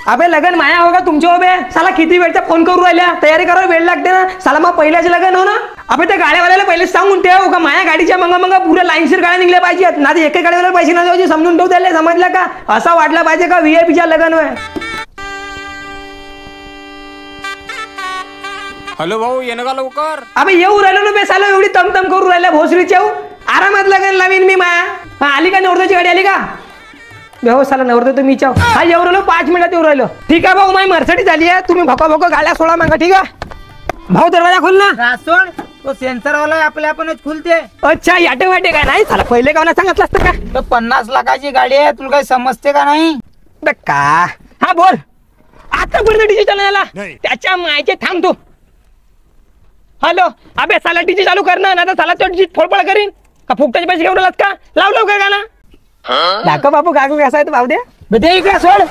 अबे लगन माया होगा तुमच्या उभे साला किती वेळचा फोन करू राहिल्या तयारी करायला वेळ लागते ना साला मग पहिल्याचे लगन हो ना अबे त्या गाड्यावाल्याला पहिले सांगून ठेव का माया गाडीच्या मग पुऱ्या लाईनशीर गाड्या निघल्या पाहिजेत ना ते एका गाडीवाल्याला पैसे ना द्यायचे समजून ठेव त्याला समजलं का असा वाटला पाहिजे का व्हीआयपीच्या लगन होय हॅलो भाऊ येणं का लवकर अबे येऊ राहिलो ना बेसाला एवढी तमतम करू राहिल्या भोसरीच्या आरामात लगन लावीन मी माया आली का नवरदेवची गाडी आली का हो साला नवरदेव तुम्ही चाव हा येऊ राहिलो 5 मिनिटात येऊ राहिलो ठीक आहे भाऊ माझी मर्सिडीज झाली आहे तुम्ही भोका गाड्या सोडा मागा ठीक आहे भाऊ दरवाजा खोल ना सोड तो सेन्सर वाला आपल्या आपणच खुलते अच्छा याटे वाटे काय नाही साला पहिले का सांगितलं असतं का तर 50 लाखाची गाडी आहे तुला काही समजते का नाही का हा बोल आतापर्यंत डीजे चालू त्याच्या मायचे थांबतो हॅलो अबे साला डीजे चालू कर ना तर साला तो डीजे फोडफोड करीन का फुकटाचे पैसे घेऊन राहिलात का लाव लवकर गाणं दाखव बापू गागू कसा आहे भाऊ दे इकडे सोड